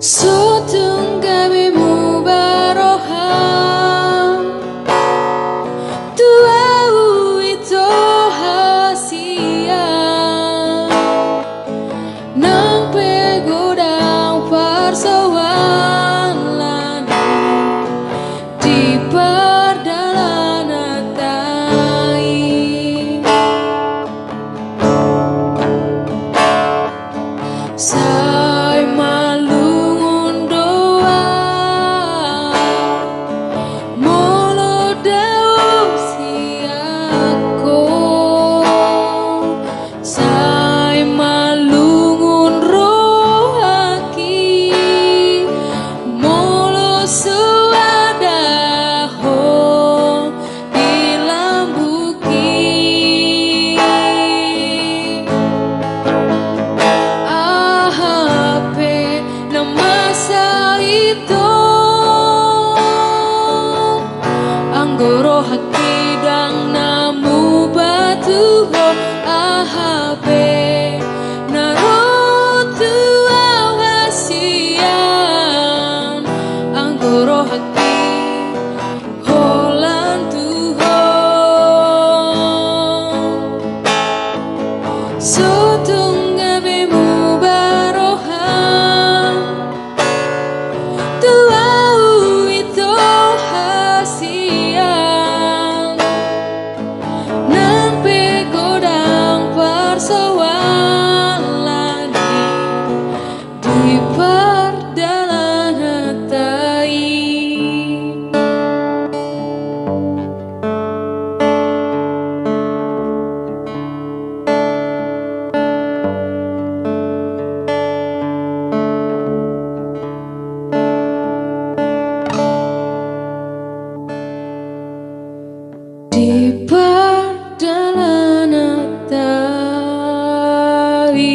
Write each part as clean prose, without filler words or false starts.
Sutong gabi mubaroha tuau ito hasia nang pegodang persoalan di perjalanan tai say malungun doa mulut daun siako say malungun rohaki mulut suadaho dilambuki masa itu anggoro hati dang namu batu ho ahape narutu awasian anggoro hati holan tuho sutong gabi mubaroha tuau itu hasian nang pegodang persoalan di perjalanan tai di perjalanan tai.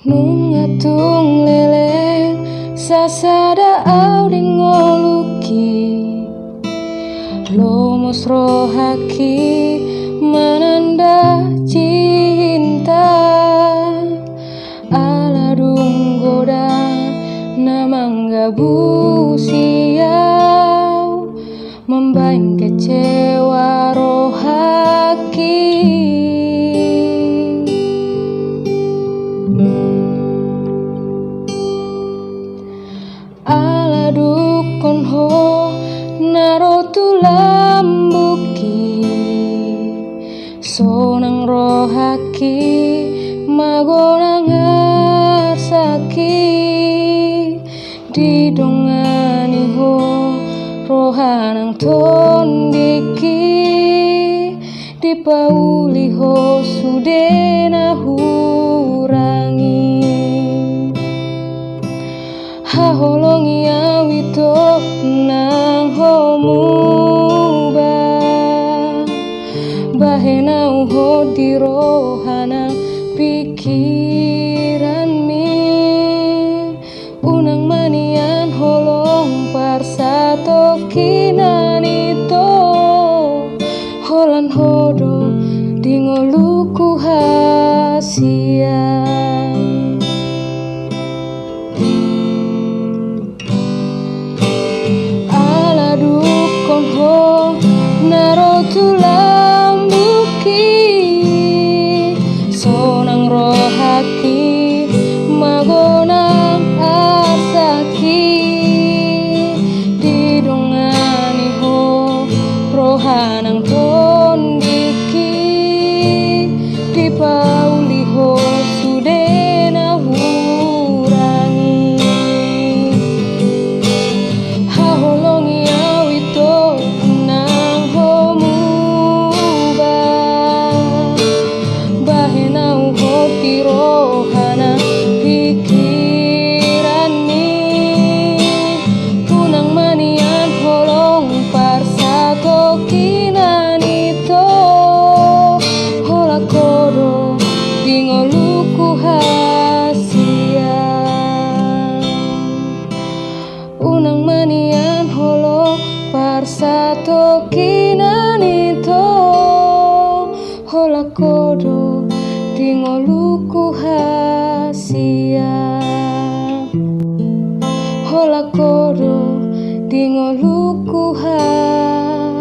Nungatung leleng sasada au dingoluki lomos rohaki menanda cinta ala dunggoda namangga busiau membain kecewa rohaki ala dukon ho narotu lambuki sonang rohaki magonang arsaki didongani ho rohanang tondiki dipauli ho sudena hurangi haholongi awito nang homuba bahena uho di rohanang pikiran mi unang manian holong parsato kinanito holan hodo dingoluku hasil unang manian holo parsato kinanito hola kodo tingoluku hasia hola kodo tingoluku hasia.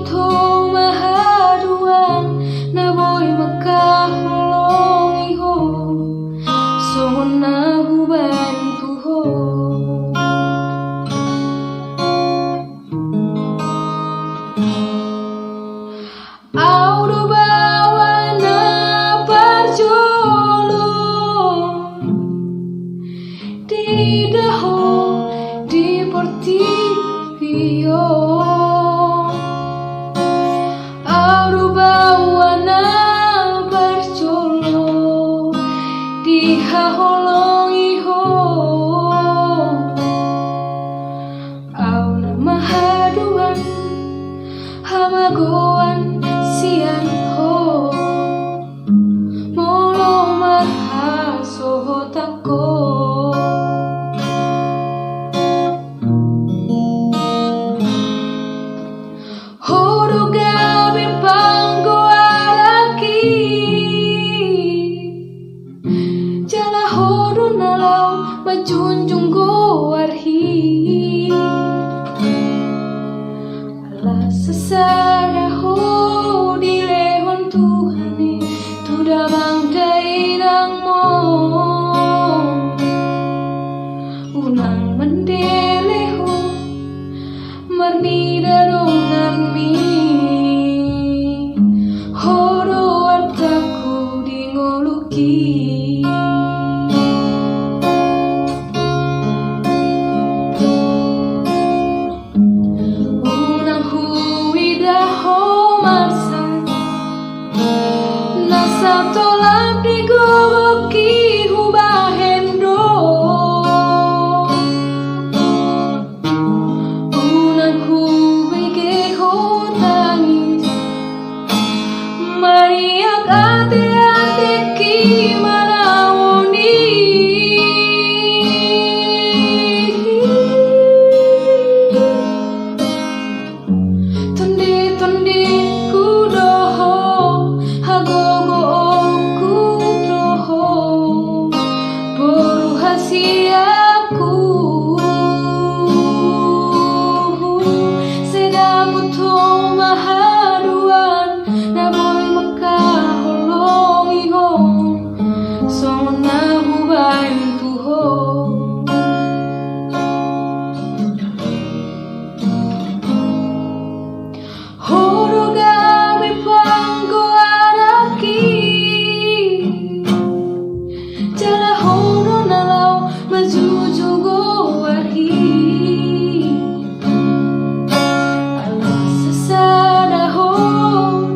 buto mahaduan na boy makaholongi ho songon na hubantu ho. Audo bawa na parjolo di daho di portivio. Audo bawa na parjolo di haholongi ho. Au na mahaduan hamagoan sian ho molo mahasohotako. Horo gabi panggo araki jala horo nalau majunjung go arhi alas sesara ho di lehon Tuhani tuda bangkai nang mo unang mendele ho marni darongan mi horo artaku di ngoluki. Unang huida ho marsa nasa tolak di goki hubahendo. Unang hubege ho tangis mariak ate-ate ki manawoni. Tondi kudoho hagogo kudoho boru hasiaku sedamuto mahaduan na boy makaholongi ho songon na hubantu ho. Horo gabi panggo araki jala horo nalau majuju go arhi alas sesada ho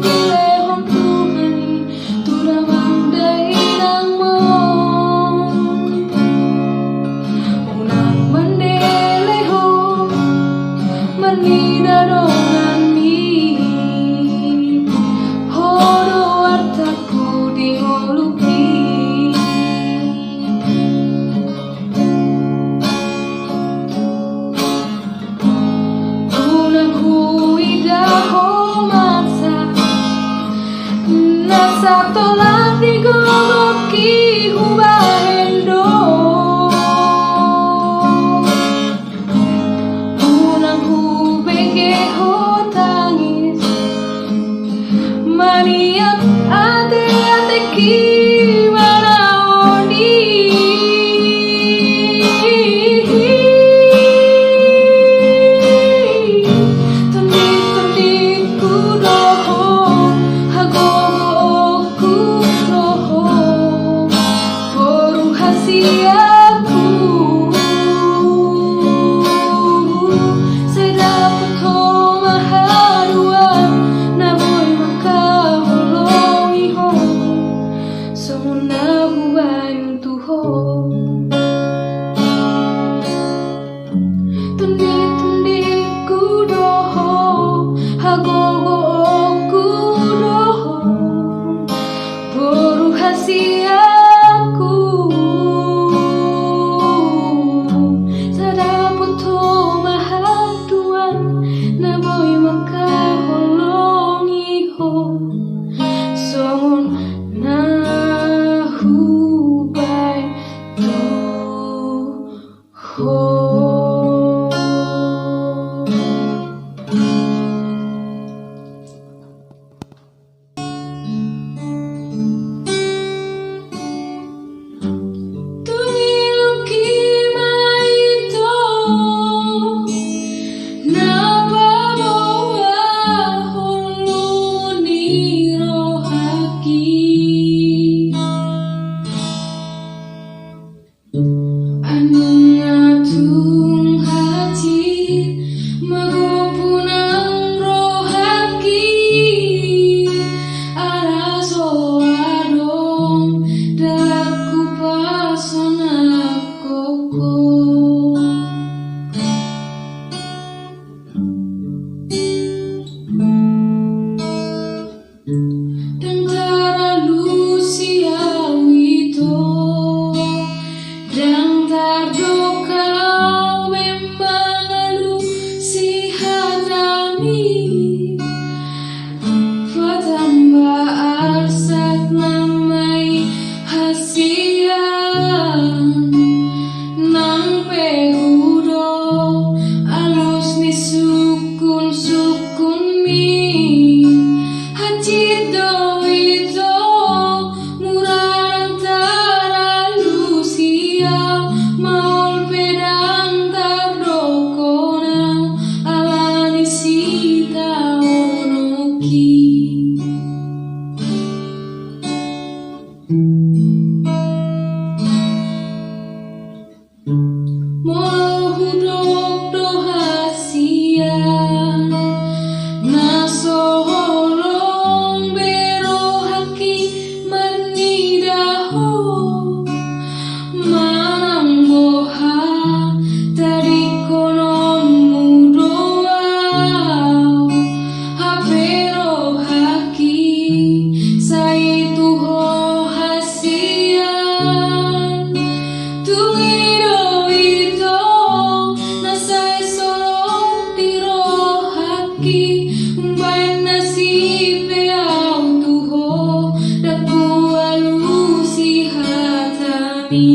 di lehon Tuhani tuda mandai nang mo unang mandele ho marni darongan mi horo artaku di ngoluki. Unang huida ho masa nasa tolak di gogoki hubahendo. Unang hubege ho tangis mariak ate-ate ki manawoni. Tondi kudoho hagogo kudoho boru hasiaku sedaputo mahaduan na boy makaholongi ho songon na hubantu ho. Tondi kudoho hagogo kudoho boru hasiaku sedaputo mahaduan na boy makaholongi ho songon na hubantu ho. Umbayan nasibe au tuho daku alusi hatami.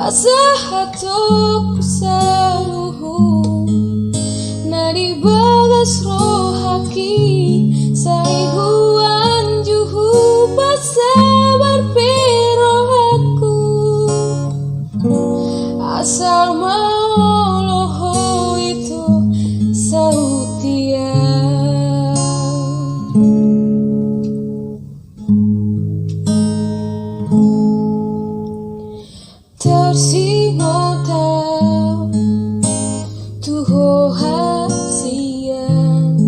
Wasahatok saluhu nadi bagas rohaki saihuan juhu pasabar perohaku asal maoloho itu sautia tersimota tuho hasian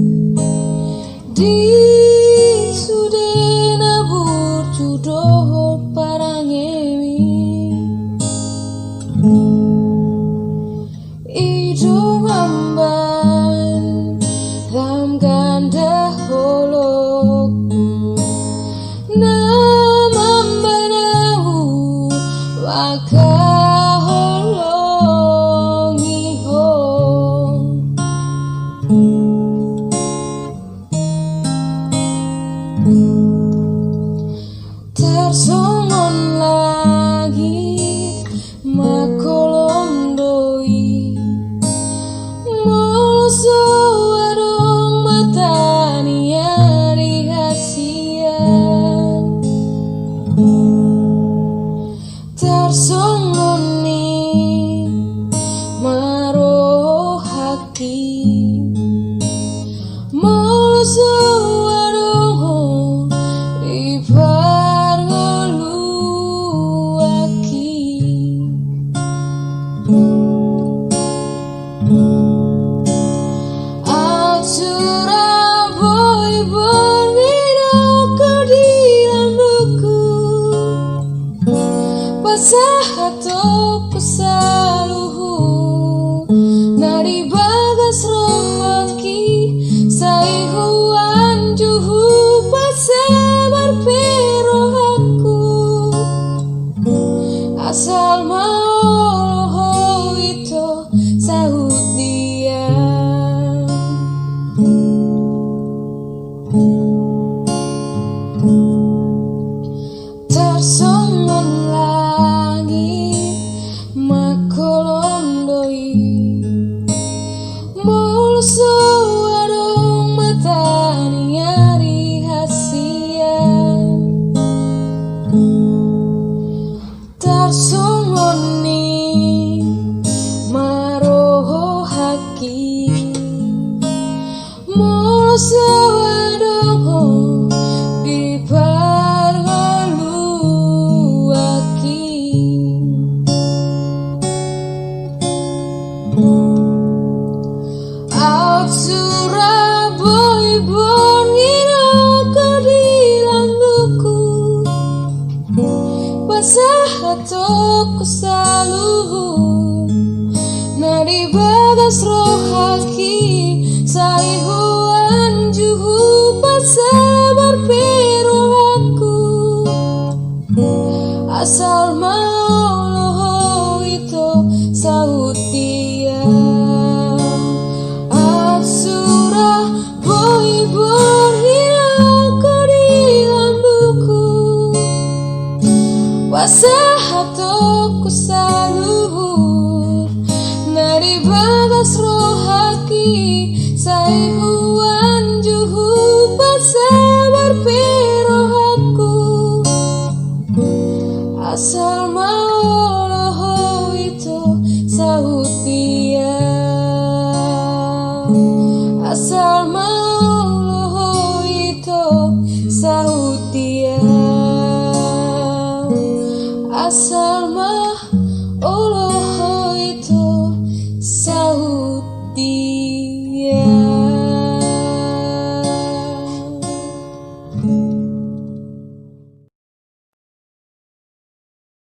di sudena burjudoh parangemi idung amban ram ganda holok namambanau waka tersongon langit makolom doi moloso warung matani hari hasian tersongon ni maroh haki moloso warung iba Wasahatok saluhu nadi bagas rohaki saihuan juhu pasabar perohaku asal maoloho itu sahut dia tersongon makolom doi moloso warung matani hari hasian tersongon ni maroho haki moloso warung di pargalu hatoku saluhur nadi bagas rohaki saihuan juhu pasabar piruhaku asal mau loho itu sahut dia asura boy berhirauku di lambuku wasahatoku saluhur nadi bagas rohaki saihuan juhu pasabar pirohaku asal mau loho itu sahut dia asal mau loho itu sahut dia asal mau